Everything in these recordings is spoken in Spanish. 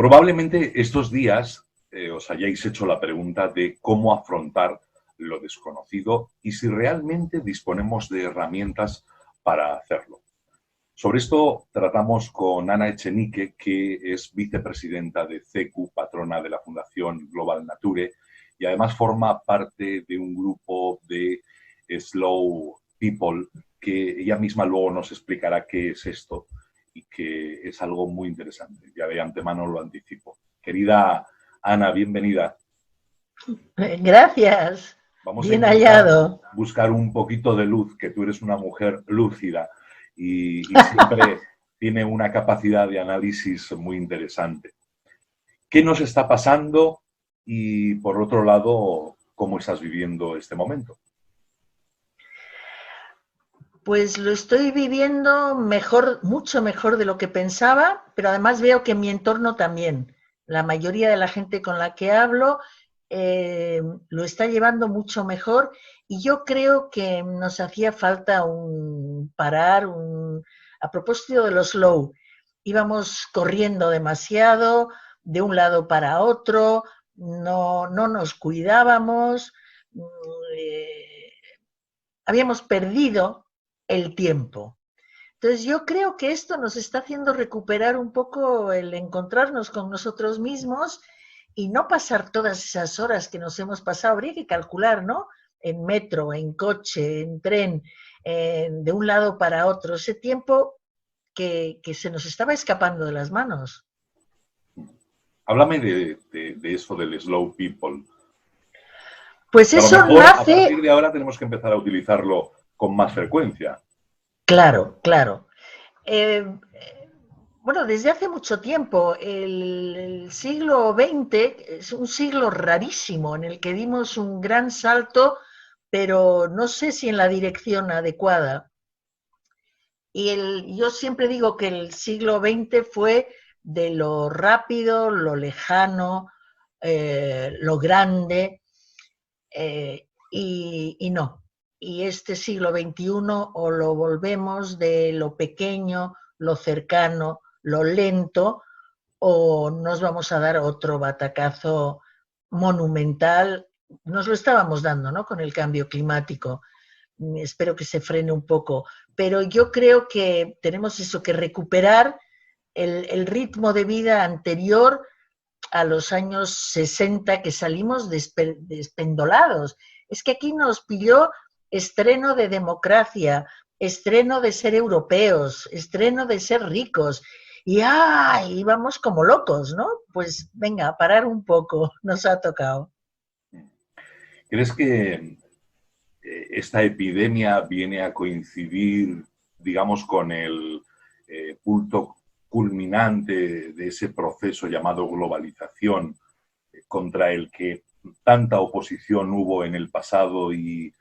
Probablemente estos días os hayáis hecho la pregunta de cómo afrontar lo desconocido y si realmente disponemos de herramientas para hacerlo. Sobre esto tratamos con Ana Echenique, que es vicepresidenta de CECU, patrona de la Fundación Global Nature, y además forma parte de un grupo de Slow People, que ella misma luego nos explicará qué es esto y que es algo muy interesante. Ya de antemano lo anticipo. Querida Ana, bienvenida. Gracias, Vamos a bien intentar hallado. buscar un poquito de luz, que tú eres una mujer lúcida y siempre tiene una capacidad de análisis muy interesante. ¿Qué nos está pasando? Y por otro lado, ¿cómo estás viviendo este momento? Pues lo estoy viviendo mejor, mucho mejor de lo que pensaba, pero además veo que mi entorno también. La mayoría de la gente con la que hablo lo está llevando mucho mejor y yo creo que nos hacía falta a propósito de los slow, íbamos corriendo demasiado de un lado para otro, no nos cuidábamos, habíamos perdido el tiempo. Entonces yo creo que esto nos está haciendo recuperar un poco el encontrarnos con nosotros mismos y no pasar todas esas horas que nos hemos pasado. Habría que calcular, ¿no? En metro, en coche, en tren, de un lado para otro. Ese tiempo que se nos estaba escapando de las manos. Háblame de eso del slow people. Pues Que a lo eso mejor a nace, partir de ahora tenemos que empezar a utilizarlo con más frecuencia. claro, claro. Eh, bueno, desde hace mucho tiempo, el siglo XX es un siglo rarísimo en el que dimos un gran salto, pero no sé si en la dirección adecuada. Yo siempre digo que el siglo XX fue de lo rápido, lo lejano, lo grande, y no. Y este siglo XXI o lo volvemos de lo pequeño, lo cercano, lo lento, o nos vamos a dar otro batacazo monumental. Nos lo estábamos dando, ¿no? Con el cambio climático. Espero que se frene un poco. Pero yo creo que tenemos eso, que recuperar el ritmo de vida anterior a los años 60 que salimos despendolados. Es que aquí nos pilló estreno de democracia, estreno de ser europeos, estreno de ser ricos. Y ¡ay! Íbamos como locos, ¿no? Pues venga, a parar un poco, nos ha tocado. ¿Crees que esta epidemia viene a coincidir, digamos, con el punto culminante de ese proceso llamado globalización, contra el que tanta oposición hubo en el pasado y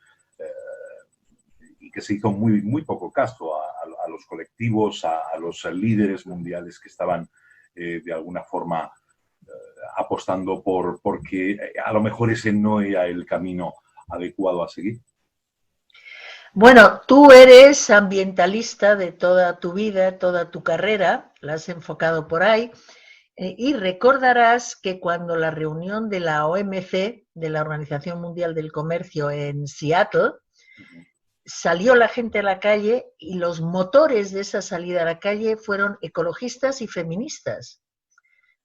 que se hizo muy poco caso a los colectivos, a los líderes mundiales que estaban de alguna forma apostando porque a lo mejor ese no era el camino adecuado a seguir? Bueno, tú eres ambientalista de toda tu vida, toda tu carrera, la has enfocado por ahí, y recordarás que cuando la reunión de la OMC, de la Organización Mundial del Comercio en Seattle, salió la gente a la calle y los motores de esa salida a la calle fueron ecologistas y feministas.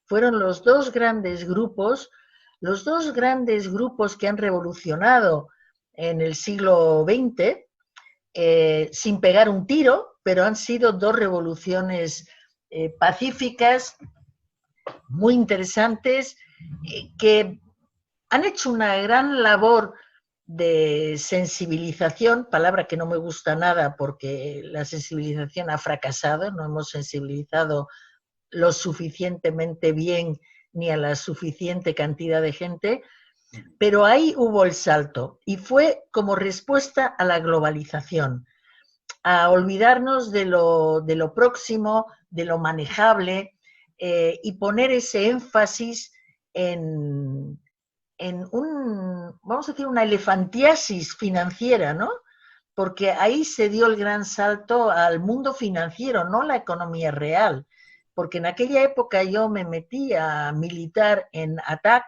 Fueron los dos grandes grupos que han revolucionado en el siglo XX, sin pegar un tiro, pero han sido dos revoluciones pacíficas, muy interesantes, que han hecho una gran labor de sensibilización, palabra que no me gusta nada porque la sensibilización ha fracasado, no hemos sensibilizado lo suficientemente bien ni a la suficiente cantidad de gente, pero ahí hubo el salto y fue como respuesta a la globalización, a olvidarnos de lo próximo, de lo manejable, y poner ese énfasis en, vamos a decir, una elefantiasis financiera, ¿no? Porque ahí se dio el gran salto al mundo financiero, no la economía real. porque en aquella época yo me metí a militar en ATAC,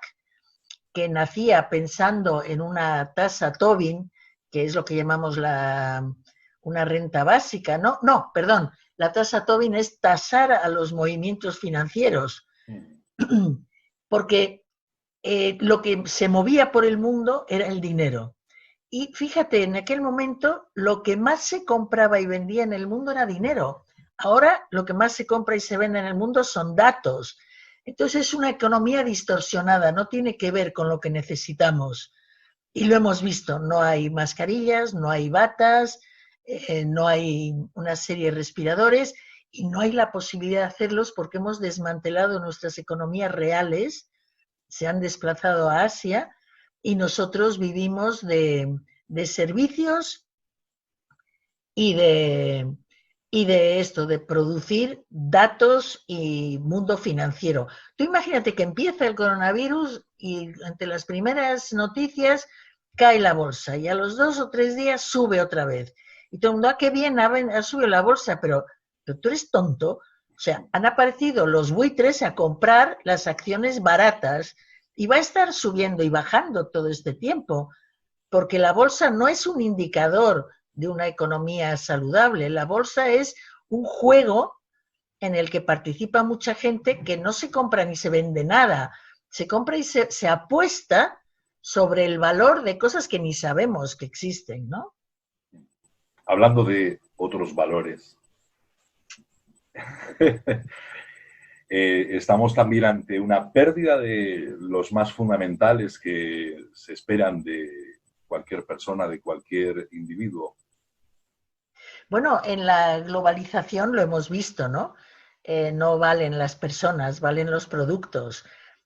que nacía pensando en una tasa Tobin, que es lo que llamamos una renta básica. No, no, perdón, la tasa Tobin es tasar a los movimientos financieros, porque lo que se movía por el mundo era el dinero. Y fíjate, en aquel momento lo que más se compraba y vendía en el mundo era dinero. Ahora lo que más se compra y se vende en el mundo son datos. Entonces es una economía distorsionada, no tiene que ver con lo que necesitamos. Y lo hemos visto, no hay mascarillas, no hay batas, no hay una serie de respiradores y no hay la posibilidad de hacerlos porque hemos desmantelado nuestras economías reales, se han desplazado a Asia y nosotros vivimos de servicios y de esto, de producir datos y mundo financiero. Tú imagínate que empieza el coronavirus y ante las primeras noticias cae la bolsa y a los 2 o 3 días sube otra vez. Y todo el mundo, qué bien, ha subido la bolsa, pero tú eres tonto. O sea, han aparecido los buitres a comprar las acciones baratas y va a estar subiendo y bajando todo este tiempo, porque la bolsa no es un indicador de una economía saludable. La bolsa es un juego en el que participa mucha gente que no se compra ni se vende nada. Se compra y se apuesta sobre el valor de cosas que ni sabemos que existen, ¿no? Hablando de otros valores, estamos también ante una pérdida de los más fundamentales que se esperan de cualquier persona, de cualquier individuo. Bueno, en la globalización lo hemos visto, ¿no? No valen las personas, valen los productos.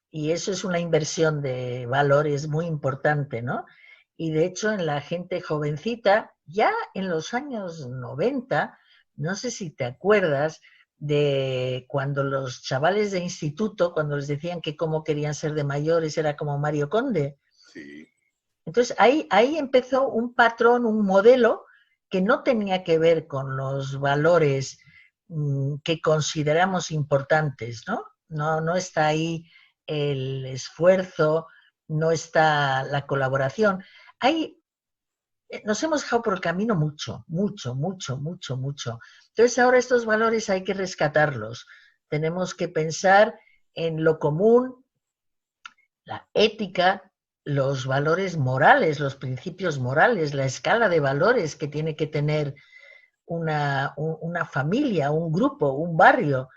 Y eso es una inversión de valores muy importante, ¿no? Y de hecho, en la gente jovencita, ya en los años 90, no sé si te acuerdas de cuando los chavales de instituto, cuando les decían que cómo querían ser de mayores, era como Mario Conde. Sí. Entonces, ahí empezó un patrón, un modelo que no tenía que ver con los valores que consideramos importantes, ¿no? No está ahí el esfuerzo, no está la colaboración. Nos hemos dejado por el camino mucho, mucho, mucho, mucho, mucho. Entonces ahora estos valores hay que rescatarlos. Tenemos que pensar en lo común, la ética, los valores morales, los principios morales, la escala de valores que tiene que tener una familia, un grupo, un barrio.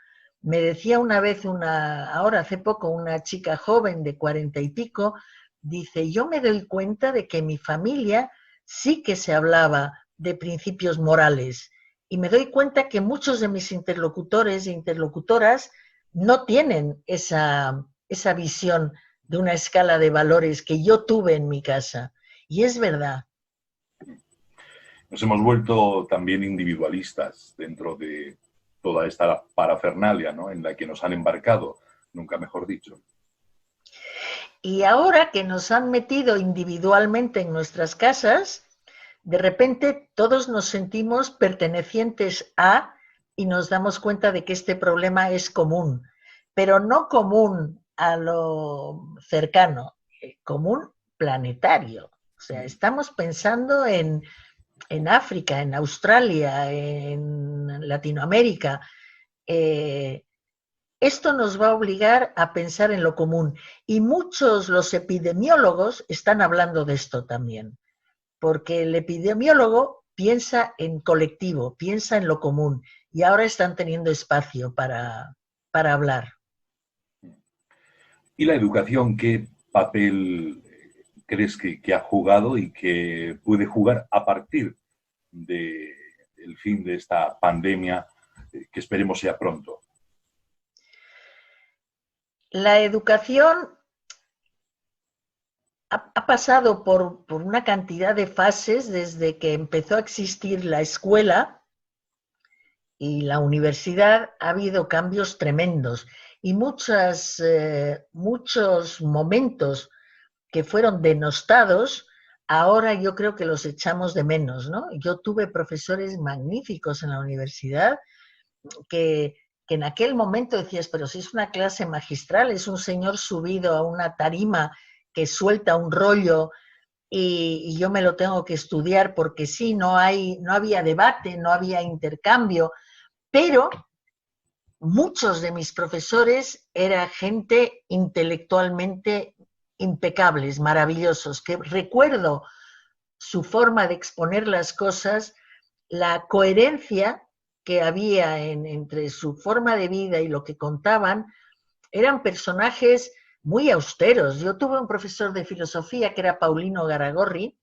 Me decía una vez, ahora hace poco, una chica joven de 40 y pico, dice, yo me doy cuenta de que mi familia sí que se hablaba de principios morales y me doy cuenta que muchos de mis interlocutores e interlocutoras no tienen esa visión de una escala de valores que yo tuve en mi casa. Y es verdad. Nos hemos vuelto también individualistas dentro de toda esta parafernalia, ¿no?, en la que nos han embarcado, nunca mejor dicho. Y ahora que nos han metido individualmente en nuestras casas, de repente todos nos sentimos pertenecientes a y nos damos cuenta de que este problema es común, pero no común a lo cercano, común planetario. O sea, estamos pensando en África, en Australia, en Latinoamérica. Esto nos va a obligar a pensar en lo común. Y los epidemiólogos, están hablando de esto también, porque el epidemiólogo piensa en colectivo, piensa en lo común, y ahora están teniendo espacio para hablar. ¿Y la educación qué papel crees que ha jugado y que puede jugar a partir del fin de esta pandemia, que esperemos sea pronto? La educación ha pasado por una cantidad de fases desde que empezó a existir la escuela y la universidad. Ha habido cambios tremendos y muchos momentos que fueron denostados, ahora yo creo que los echamos de menos, ¿no? Yo tuve profesores magníficos en la universidad que que en aquel momento decías, pero si es una clase magistral, es un señor subido a una tarima que suelta un rollo y yo me lo tengo que estudiar porque sí, no había debate, no había intercambio, pero muchos de mis profesores eran gente intelectualmente impecables, maravillosos, que recuerdo su forma de exponer las cosas, la coherencia que había entre su forma de vida y lo que contaban. Eran personajes muy austeros. Yo tuve un profesor de filosofía que era Paulino Garagorri,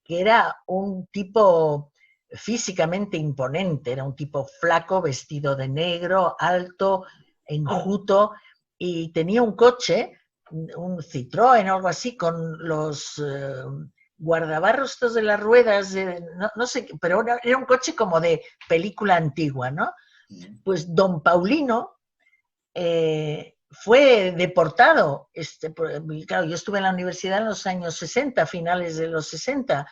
que era un tipo físicamente imponente, era un tipo flaco, vestido de negro, alto, enjuto, y tenía un coche, un Citroën o algo así, con los guardabarros estos de las ruedas, no sé, pero era un coche como de película antigua, ¿no? Pues don Paulino fue deportado. Claro, yo estuve en la universidad en los años 60, finales de los 60,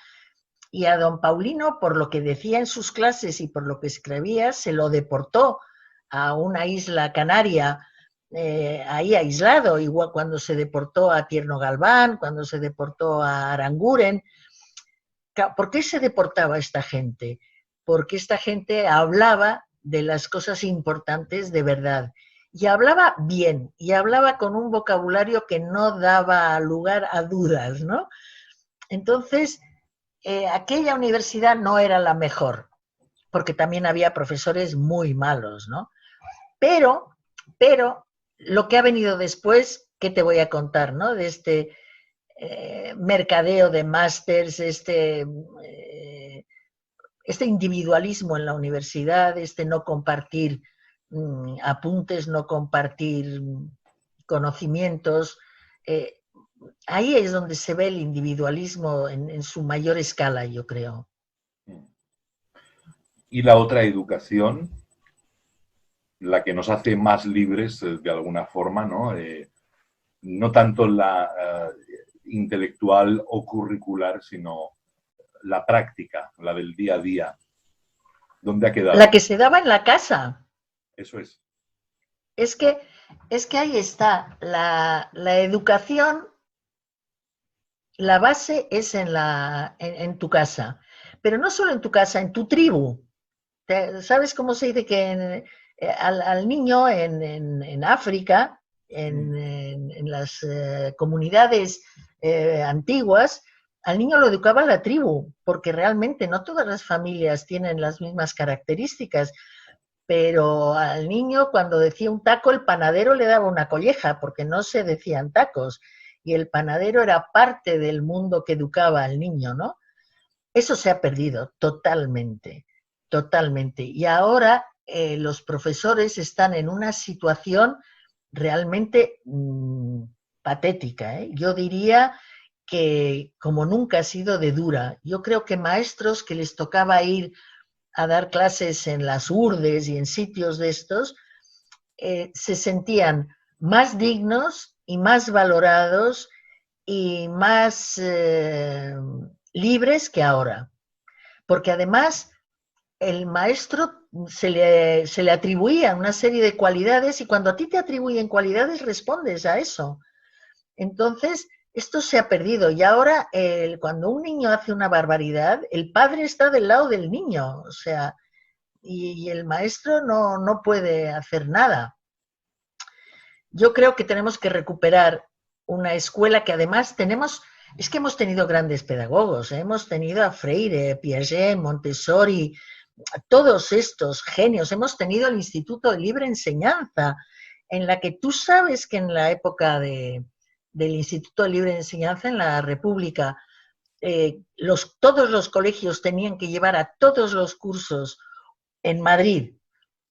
y a don Paulino, por lo que decía en sus clases y por lo que escribía, se lo deportó a una isla canaria, ahí aislado, igual cuando se deportó a Tierno Galván, cuando se deportó a Aranguren. ¿Por qué se deportaba a esta gente? Porque esta gente hablaba de las cosas importantes de verdad. Y hablaba bien, y hablaba con un vocabulario que no daba lugar a dudas, ¿no? Entonces, aquella universidad no era la mejor, porque también había profesores muy malos, ¿no? Pero lo que ha venido después, ¿qué te voy a contar, no? De este mercadeo de másters, este individualismo en la universidad, este no compartir apuntes, no compartir conocimientos. Ahí es donde se ve el individualismo en su mayor escala, yo creo. Y la otra educación, la que nos hace más libres de alguna forma, ¿no? No tanto la intelectual o curricular, sino la práctica, la del día a día. ¿Dónde ha quedado? La que se daba en la casa. Eso es. Es que ahí está, la educación, la base es en tu casa, pero no solo en tu casa, en tu tribu. ¿Sabes cómo se dice que al niño en África, en las comunidades antiguas, al niño lo educaba la tribu, porque realmente no todas las familias tienen las mismas características, pero al niño cuando decía un taco, el panadero le daba una colleja, porque no se decían tacos, y el panadero era parte del mundo que educaba al niño, ¿no? Eso se ha perdido totalmente, totalmente. Y ahora los profesores están en una situación realmente patética, ¿eh? Yo diría que como nunca ha sido de dura. Yo creo que maestros que les tocaba ir a dar clases en las urdes y en sitios de estos, se sentían más dignos y más valorados y más libres que ahora. Porque además el maestro se le atribuía una serie de cualidades y cuando a ti te atribuyen cualidades respondes a eso. Entonces, esto se ha perdido y ahora cuando un niño hace una barbaridad, el padre está del lado del niño, o sea, y el maestro no puede hacer nada. Yo creo que tenemos que recuperar una escuela que además es que hemos tenido grandes pedagogos, ¿eh? Hemos tenido a Freire, Piaget, Montessori, todos estos genios, hemos tenido el Instituto de Libre Enseñanza, en la que tú sabes que en la época del Instituto de Libre Enseñanza en la República, todos los colegios tenían que llevar a todos los cursos en Madrid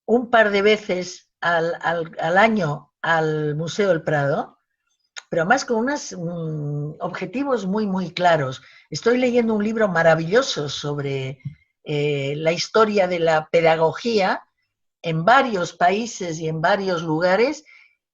un par de veces al año al Museo del Prado, pero además con unos objetivos muy, muy claros. Estoy leyendo un libro maravilloso sobre la historia de la pedagogía en varios países y en varios lugares,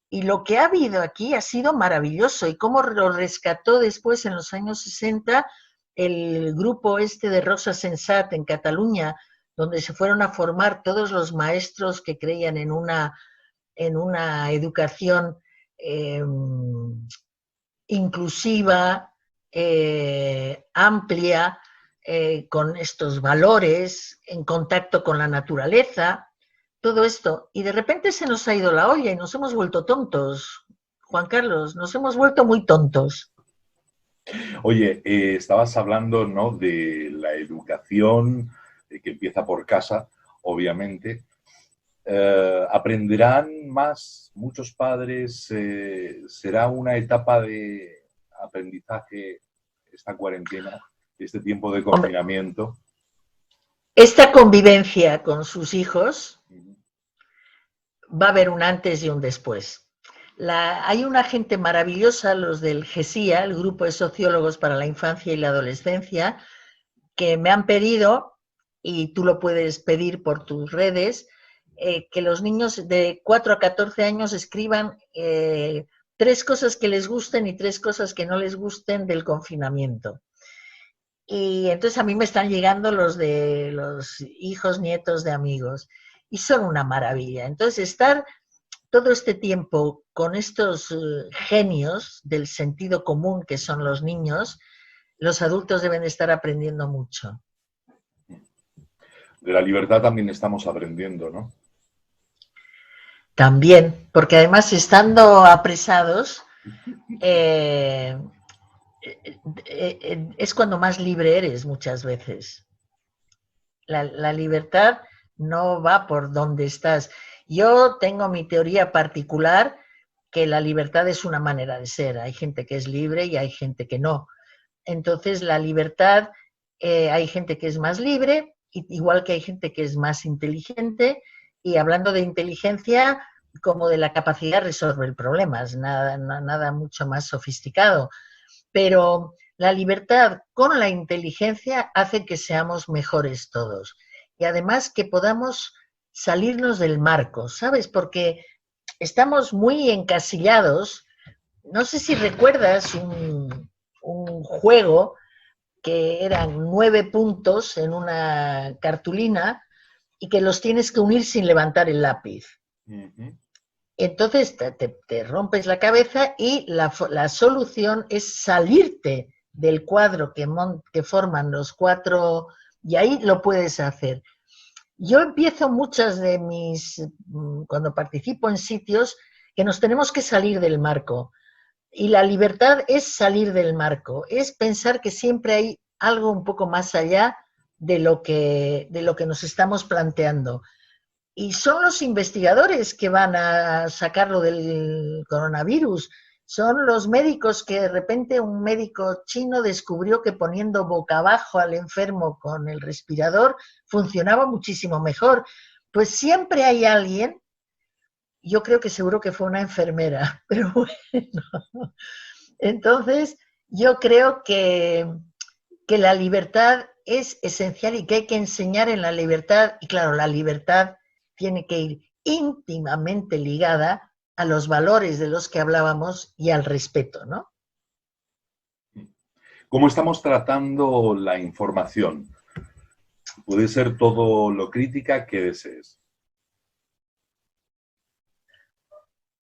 y lo que ha habido aquí ha sido maravilloso, y cómo lo rescató después en los años 60 el grupo este de Rosa Sensat en Cataluña, donde se fueron a formar todos los maestros que creían en una educación inclusiva, amplia, con estos valores, en contacto con la naturaleza, todo esto. Y de repente se nos ha ido la olla y nos hemos vuelto tontos. Juan Carlos, nos hemos vuelto muy tontos. Oye, estabas hablando, ¿no?, de la educación que empieza por casa, obviamente. ¿Aprenderán más muchos padres? ¿Será una etapa de aprendizaje esta cuarentena, este tiempo de Hombre, confinamiento? esta convivencia con sus hijos va a haber un antes y un después. Hay una gente maravillosa, los del GESIA, el Grupo de Sociólogos para la Infancia y la Adolescencia, que me han pedido, y tú lo puedes pedir por tus redes, que los niños de 4 a 14 años escriban 3 cosas que les gusten y 3 cosas que no les gusten del confinamiento. Y entonces a mí me están llegando los de los hijos, nietos de amigos, y son una maravilla. Entonces estar todo este tiempo con estos genios del sentido común que son los niños, los adultos deben estar aprendiendo mucho. De la libertad también estamos aprendiendo, ¿no? También, porque además estando apresados, es cuando más libre eres muchas veces. La libertad no va por donde estás. Yo tengo mi teoría particular que la libertad es una manera de ser. Hay gente que es libre y hay gente que no. Entonces, la libertad, hay gente que es más libre, igual que hay gente que es más inteligente, y hablando de inteligencia, como de la capacidad de resolver problemas, nada mucho más sofisticado. Pero la libertad con la inteligencia hace que seamos mejores todos. Y además que podamos salirnos del marco, ¿sabes? Porque estamos muy encasillados. No sé si recuerdas un juego que eran 9 puntos en una cartulina y que los tienes que unir sin levantar el lápiz. Uh-huh. Entonces te rompes la cabeza y la solución es salirte del cuadro que forman los 4 y ahí lo puedes hacer. Yo empiezo muchas de cuando participo en sitios, que nos tenemos que salir del marco. Y la libertad es salir del marco, es pensar que siempre hay algo un poco más allá de lo que nos estamos planteando. Y son los investigadores que van a sacarlo del coronavirus. Son los médicos que de repente un médico chino descubrió que poniendo boca abajo al enfermo con el respirador funcionaba muchísimo mejor. Pues siempre hay alguien, yo creo que seguro que fue una enfermera, pero bueno. Entonces, yo creo que la libertad es esencial y que hay que enseñar en la libertad. Y claro, la libertad tiene que ir íntimamente ligada a los valores de los que hablábamos y al respeto, ¿no? ¿Cómo estamos tratando la información? Puede ser todo lo crítica que desees.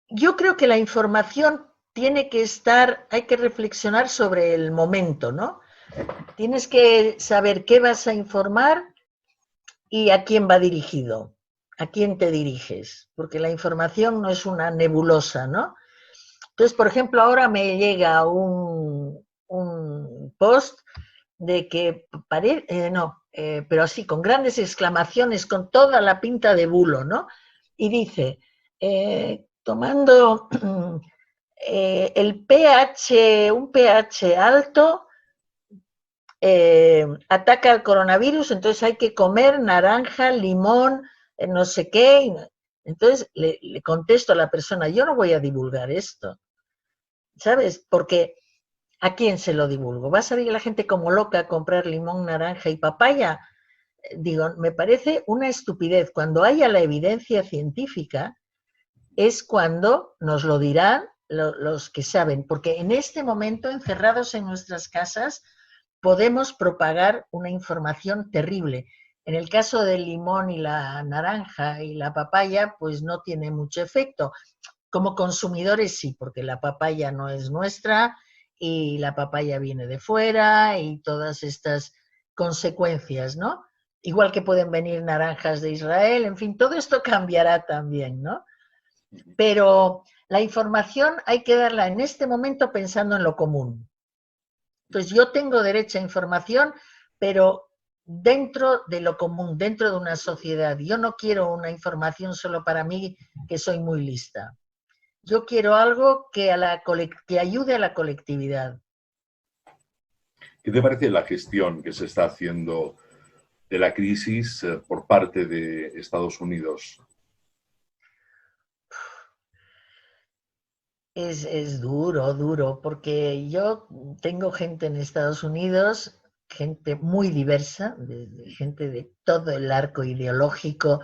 Yo creo que la información tiene que estar, hay que reflexionar sobre el momento, ¿no? Tienes que saber qué vas a informar y a quién va dirigido, a quién te diriges, porque la información no es una nebulosa, ¿no? Entonces, por ejemplo, ahora me llega un post de que pero así, con grandes exclamaciones, con toda la pinta de bulo, ¿no? Y dice, tomando el pH, un pH alto, ataca al coronavirus, entonces hay que comer naranja, limón, no sé qué. Entonces le contesto a la persona, yo no voy a divulgar esto, ¿sabes? Porque ¿a quién se lo divulgo? ¿Va a salir la gente como loca a comprar limón, naranja y papaya? Digo, me parece una estupidez. Cuando haya la evidencia científica es cuando nos lo dirán los que saben, porque en este momento, encerrados en nuestras casas, podemos propagar una información terrible. En el caso del limón y la naranja y la papaya, pues no tiene mucho efecto. Como consumidores sí, porque la papaya no es nuestra y la papaya viene de fuera y todas estas consecuencias, ¿no? Igual que pueden venir naranjas de Israel, en fin, todo esto cambiará también, ¿no? Pero la información hay que darla en este momento pensando en lo común. Entonces yo tengo derecho a información, pero dentro de lo común, dentro de una sociedad. Yo no quiero una información solo para mí, que soy muy lista. Yo quiero algo que ayude a la colectividad. ¿Qué te parece la gestión que se está haciendo de la crisis por parte de Estados Unidos? Es duro, duro, porque yo tengo gente en Estados Unidos, gente muy diversa, gente de todo el arco ideológico,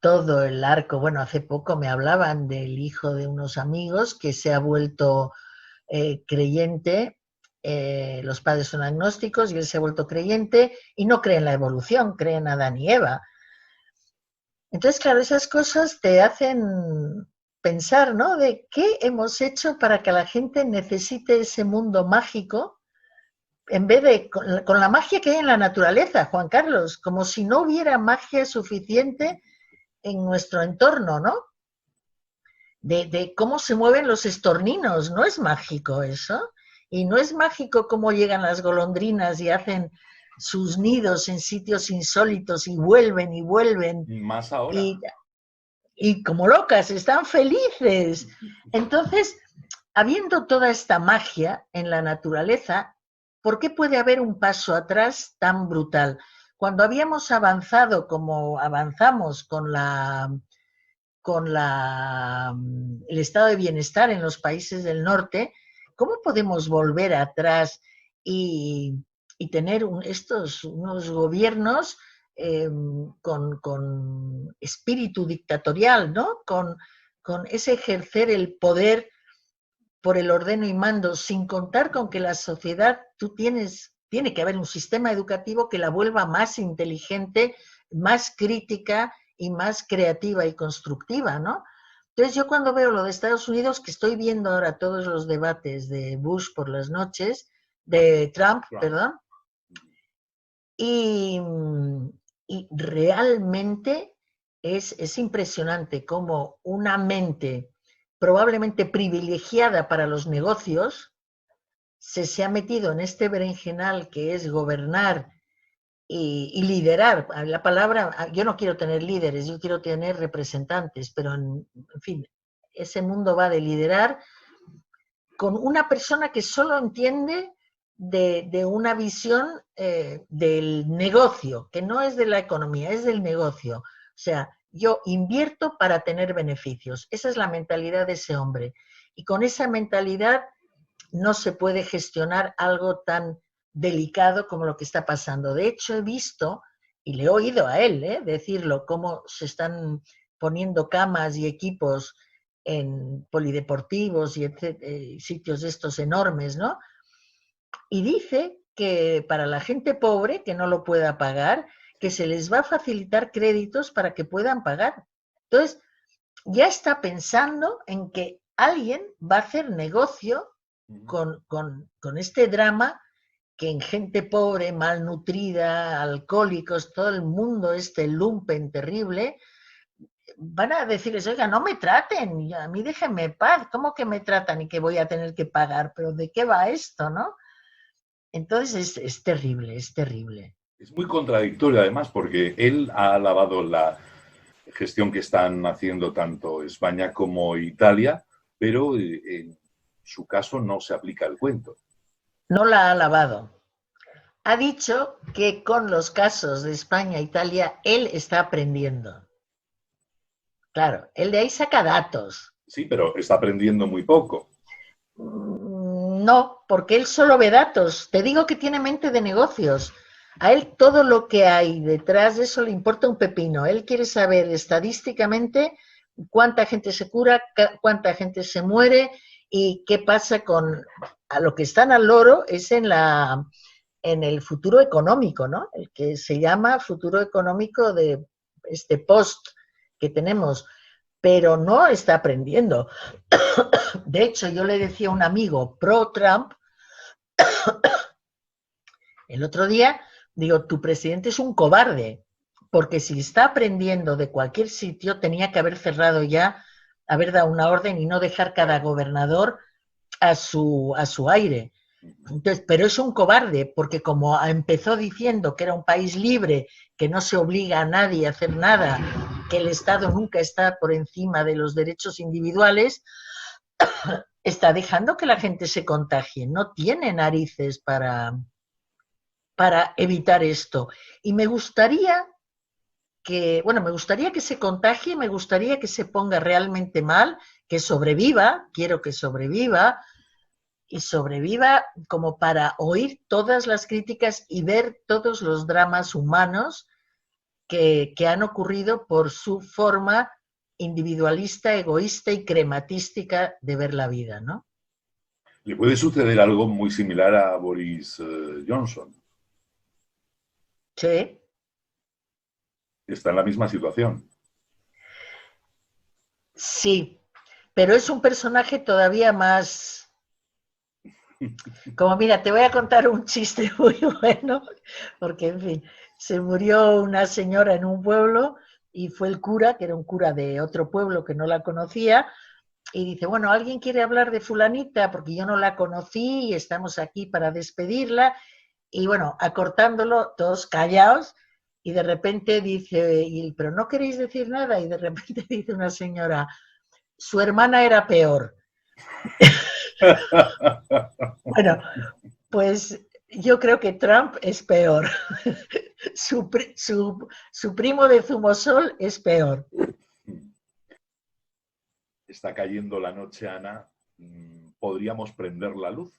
todo el arco. Bueno, hace poco me hablaban del hijo de unos amigos que se ha vuelto creyente. Los padres son agnósticos y él se ha vuelto creyente y no cree en la evolución, cree en Adán y Eva. Entonces, claro, esas cosas te hacen pensar, ¿no? De qué hemos hecho para que la gente necesite ese mundo mágico en vez de con la magia que hay en la naturaleza, Juan Carlos, como si no hubiera magia suficiente en nuestro entorno, ¿no? De cómo se mueven los estorninos, no es mágico eso. Y no es mágico cómo llegan las golondrinas y hacen sus nidos en sitios insólitos y vuelven y vuelven. Más ahora. Y como locas, están felices. Entonces, habiendo toda esta magia en la naturaleza, ¿por qué puede haber un paso atrás tan brutal? Cuando habíamos avanzado como avanzamos el estado de bienestar en los países del norte, ¿cómo podemos volver atrás y tener unos gobiernos con espíritu dictatorial, ¿no? Con ese ejercer el poder por el ordeno y mando, sin contar con que la sociedad, tiene que haber un sistema educativo que la vuelva más inteligente, más crítica y más creativa y constructiva, ¿no? Entonces yo cuando veo lo de Estados Unidos, que estoy viendo ahora todos los debates de Bush por las noches, de Trump, perdón, y, y realmente es impresionante cómo una mente probablemente privilegiada para los negocios se ha metido en este berenjenal que es gobernar y liderar. La palabra, yo no quiero tener líderes, yo quiero tener representantes, pero en fin, ese mundo va de liderar con una persona que solo entiende de una visión del negocio, que no es de la economía, es del negocio. O sea, yo invierto para tener beneficios. Esa es la mentalidad de ese hombre. Y con esa mentalidad no se puede gestionar algo tan delicado como lo que está pasando. De hecho, he visto, y le he oído a él decirlo, cómo se están poniendo camas y equipos en polideportivos y sitios de estos enormes, ¿no? Y dice que para la gente pobre que no lo pueda pagar, que se les va a facilitar créditos para que puedan pagar. Entonces, ya está pensando en que alguien va a hacer negocio con este drama que en gente pobre, malnutrida, alcohólicos, todo el mundo, este lumpen terrible, van a decirles, oiga, no me traten, a mí déjenme en paz, ¿cómo que me tratan y que voy a tener que pagar? ¿Pero de qué va esto, no? Entonces es terrible, es terrible. Es muy contradictorio además porque él ha alabado la gestión que están haciendo tanto España como Italia, pero en su caso no se aplica el cuento. No la ha alabado. Ha dicho que con los casos de España e Italia él está aprendiendo. Claro, él de ahí saca datos. Sí, pero está aprendiendo muy poco. No, porque él solo ve datos. Te digo que tiene mente de negocios. A él todo lo que hay detrás de eso le importa un pepino. Él quiere saber estadísticamente cuánta gente se cura, cuánta gente se muere y qué pasa con... A lo que están al loro es en en el futuro económico, ¿no? El que se llama futuro económico de este post que tenemos, pero no está aprendiendo. De hecho, yo le decía a un amigo pro-Trump el otro día, digo, tu presidente es un cobarde, porque si está aprendiendo de cualquier sitio, tenía que haber cerrado ya, haber dado una orden y no dejar cada gobernador a su aire. Entonces, pero es un cobarde, porque como empezó diciendo que era un país libre, que no se obliga a nadie a hacer nada, que el Estado nunca está por encima de los derechos individuales, está dejando que la gente se contagie. No tiene narices para evitar esto. Y me gustaría me gustaría que se contagie, me gustaría que se ponga realmente mal, que sobreviva, quiero que sobreviva, y sobreviva como para oír todas las críticas y ver todos los dramas humanos que han ocurrido por su forma individualista, egoísta y crematística de ver la vida, ¿no? Le puede suceder algo muy similar a Boris Johnson. Sí. Está en la misma situación. Sí, pero es un personaje todavía más... Como mira, te voy a contar un chiste muy bueno, porque en fin, se murió una señora en un pueblo y fue el cura, que era un cura de otro pueblo que no la conocía, y dice, bueno, ¿alguien quiere hablar de fulanita? Porque yo no la conocí y estamos aquí para despedirla. Y bueno, acortándolo, todos callados, y de repente dice, pero no queréis decir nada, y de repente dice una señora, su hermana era peor. Bueno, pues yo creo que Trump es peor. Su primo de Zumosol es peor. Está cayendo la noche, Ana. ¿Podríamos prender la luz?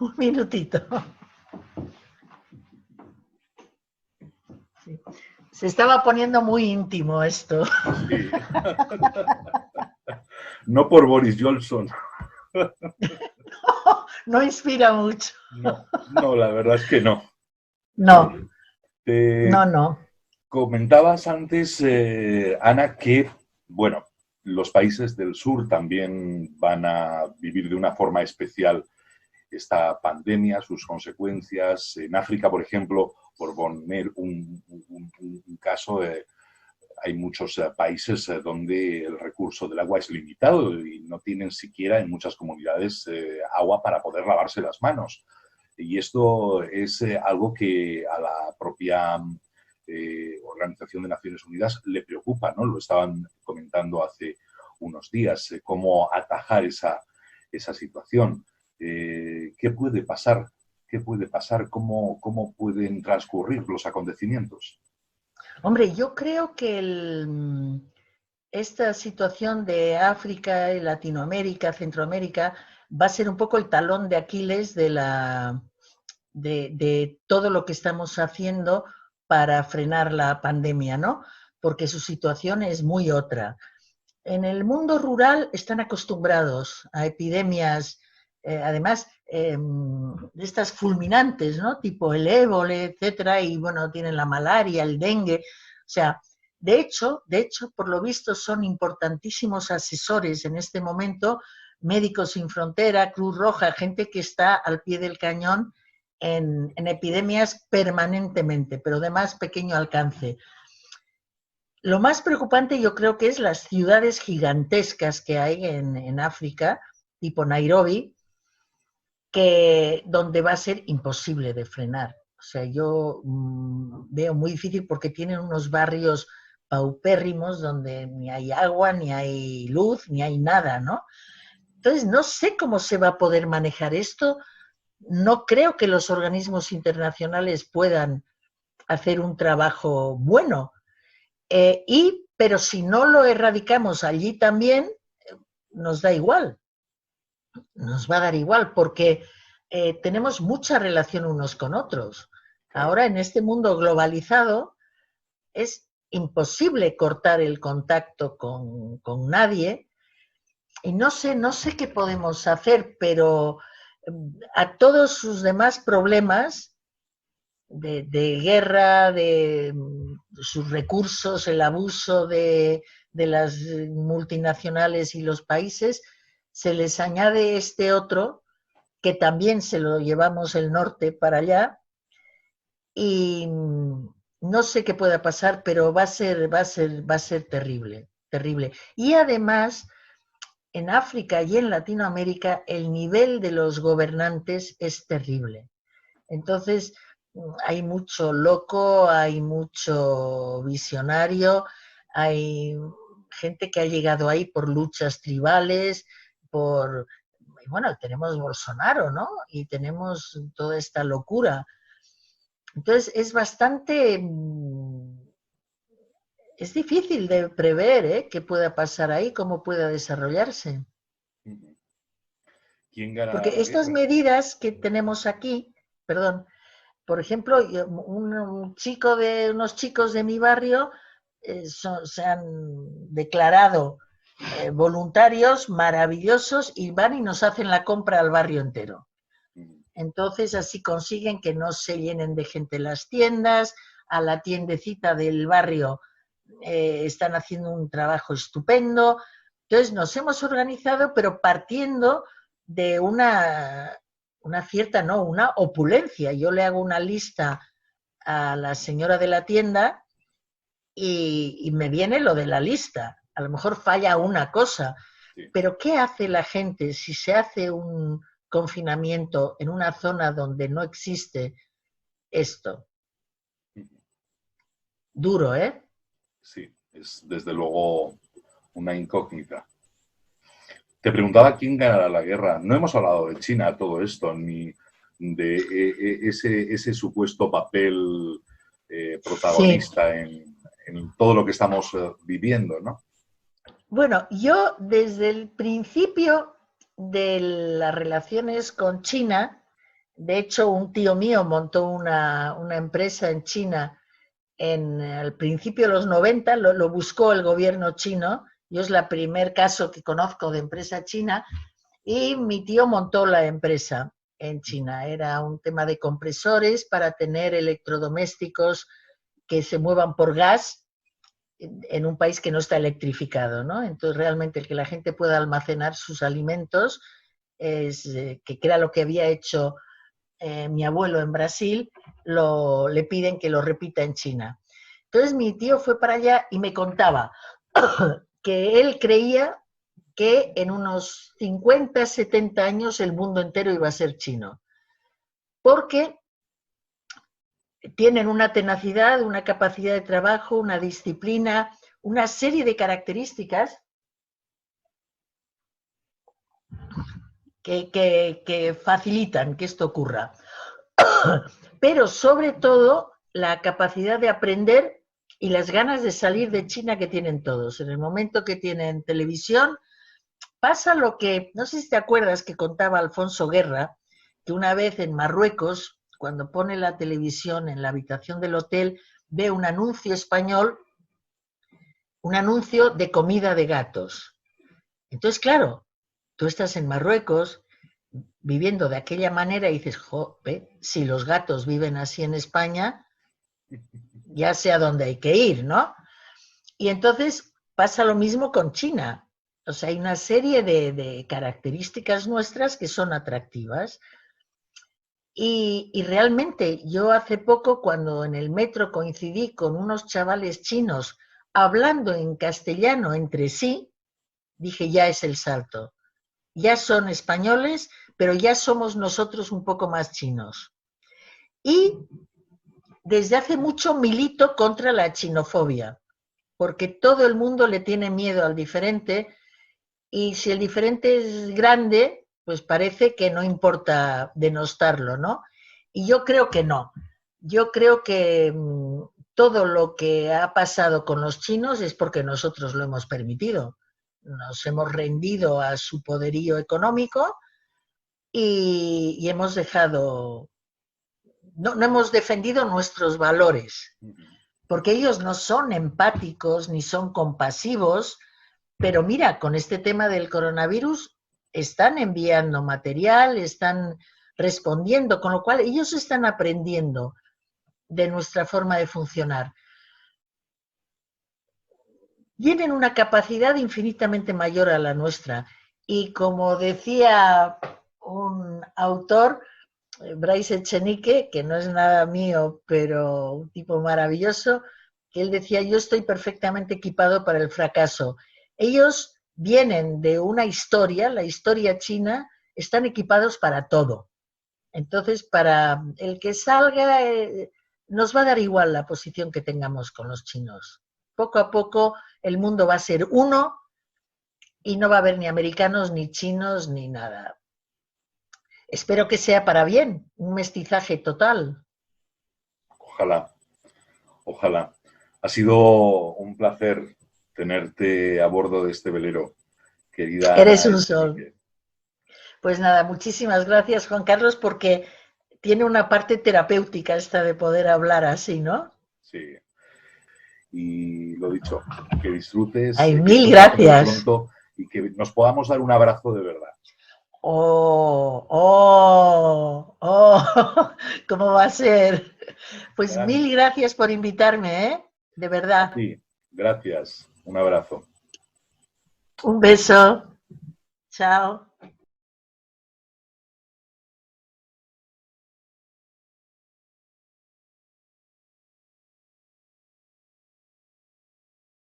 Un minutito. Sí. Se estaba poniendo muy íntimo esto. Sí. No por Boris Johnson. No inspira mucho. No, no, la verdad es que no. No, Te no. comentabas antes, Ana, que, bueno, los países del sur también van a vivir de una forma especial esta pandemia, sus consecuencias. En África, por ejemplo, por poner un caso, hay muchos países donde el recurso del agua es limitado y no tienen siquiera en muchas comunidades agua para poder lavarse las manos. Y esto es algo que a la propia Organización de Naciones Unidas le preocupa, ¿no? Lo estaban comentando hace unos días, cómo atajar esa situación. ¿Qué puede pasar? ¿Qué puede pasar? ¿Cómo pueden transcurrir los acontecimientos? Hombre, yo creo que esta situación de África, Latinoamérica, Centroamérica, va a ser un poco el talón de Aquiles de todo lo que estamos haciendo para frenar la pandemia, ¿no? Porque su situación es muy otra. En el mundo rural están acostumbrados a epidemias, además, de estas fulminantes, ¿no? Tipo el ébola, etcétera, y bueno, tienen la malaria, el dengue. O sea, de hecho, por lo visto son importantísimos asesores en este momento, Médicos Sin Frontera, Cruz Roja, gente que está al pie del cañón en epidemias permanentemente, pero de más pequeño alcance. Lo más preocupante yo creo que es las ciudades gigantescas que hay en África, tipo Nairobi, donde va a ser imposible de frenar. O sea, yo veo muy difícil porque tienen unos barrios paupérrimos donde ni hay agua, ni hay luz, ni hay nada, ¿no? Entonces, no sé cómo se va a poder manejar esto. No creo que los organismos internacionales puedan hacer un trabajo bueno. Pero si no lo erradicamos allí también, nos da igual, nos va a dar igual, porque tenemos mucha relación unos con otros. Claro. Ahora, en este mundo globalizado, es imposible cortar el contacto con nadie, y no sé qué podemos hacer, pero a todos sus demás problemas de guerra, de sus recursos, el abuso de las multinacionales y los países, se les añade este otro, que también se lo llevamos el norte para allá, y no sé qué pueda pasar, pero va a ser terrible, terrible. Y además, en África y en Latinoamérica, el nivel de los gobernantes es terrible. Entonces, hay mucho loco, hay mucho visionario, hay gente que ha llegado ahí por luchas tribales, por, bueno, tenemos Bolsonaro, ¿no? Y tenemos toda esta locura. Entonces, es bastante, es difícil de prever, ¿eh? Qué pueda pasar ahí, cómo pueda desarrollarse. ¿Quién ganará Porque la estas guerra? medidas que tenemos aquí, perdón, por ejemplo, unos chicos de mi barrio se han declarado voluntarios maravillosos y van y nos hacen la compra al barrio entero. Entonces así consiguen que no se llenen de gente las tiendas, a la tiendecita del barrio están haciendo un trabajo estupendo. Entonces nos hemos organizado, pero partiendo de una cierta, no, una opulencia. Yo le hago una lista a la señora de la tienda y me viene lo de la lista. A lo mejor falla una cosa, Sí. pero ¿qué hace la gente si se hace un confinamiento en una zona donde no existe esto? Duro, ¿eh? Sí, es desde luego una incógnita. Te preguntaba quién ganará la guerra. No hemos hablado de China, todo esto, ni de ese supuesto papel Sí. protagonista en todo lo que estamos viviendo, ¿no? Bueno, yo desde el principio de las relaciones con China, de hecho un tío mío montó una empresa en China al principio de los 90, lo buscó el gobierno chino, yo es el primer caso que conozco de empresa china, y mi tío montó la empresa en China. Era un tema de compresores para tener electrodomésticos que se muevan por gas en un país que no está electrificado, ¿no? Entonces, realmente el que la gente pueda almacenar sus alimentos, que era lo que había hecho mi abuelo en Brasil, le piden que lo repita en China. Entonces, mi tío fue para allá y me contaba que él creía que en unos 50, 70 años el mundo entero iba a ser chino. Porque tienen una tenacidad, una capacidad de trabajo, una disciplina, una serie de características que facilitan que esto ocurra. Pero sobre todo la capacidad de aprender y las ganas de salir de China que tienen todos. En el momento que tienen televisión, pasa lo que, no sé si te acuerdas que contaba Alfonso Guerra, que una vez en Marruecos, cuando pone la televisión en la habitación del hotel, ve un anuncio español, un anuncio de comida de gatos. Entonces, claro, tú estás en Marruecos viviendo de aquella manera y dices, jope, si los gatos viven así en España, ya sé a dónde hay que ir, ¿no? Y entonces pasa lo mismo con China. O sea, hay una serie de características nuestras que son atractivas. Y realmente yo hace poco, cuando en el metro coincidí con unos chavales chinos hablando en castellano entre sí, dije, ya es el salto. Ya son españoles, pero ya somos nosotros un poco más chinos. Y desde hace mucho milito contra la chinofobia, porque todo el mundo le tiene miedo al diferente y si el diferente es grande, pues parece que no importa denostarlo, ¿no? Y yo creo que no. Yo creo que todo lo que ha pasado con los chinos es porque nosotros lo hemos permitido. Nos hemos rendido a su poderío económico y hemos dejado, no hemos defendido nuestros valores, porque ellos no son empáticos ni son compasivos, pero mira, con este tema del coronavirus están enviando material, están respondiendo, con lo cual ellos están aprendiendo de nuestra forma de funcionar. Tienen una capacidad infinitamente mayor a la nuestra. Y como decía un autor, Bryce Echenique, que no es nada mío, pero un tipo maravilloso, que él decía, yo estoy perfectamente equipado para el fracaso. Ellos vienen de una historia, la historia china, están equipados para todo. Entonces, para el que salga, nos va a dar igual la posición que tengamos con los chinos. Poco a poco el mundo va a ser uno y no va a haber ni americanos, ni chinos, ni nada. Espero que sea para bien, un mestizaje total. Ojalá, ojalá. Ha sido un placer tenerte a bordo de este velero, querida Eres Ana un sol. Echenique. Pues nada, muchísimas gracias, Juan Carlos, porque tiene una parte terapéutica esta de poder hablar así, ¿no? Sí. Y lo dicho, que disfrutes, Ay, que mil esto pase muy gracias. pronto y que nos podamos dar un abrazo de verdad. Oh, oh, oh, ¿cómo va a ser? Pues Gran, mil gracias por invitarme, ¿eh? De a verdad. ti, gracias, un abrazo. Un beso. Chao.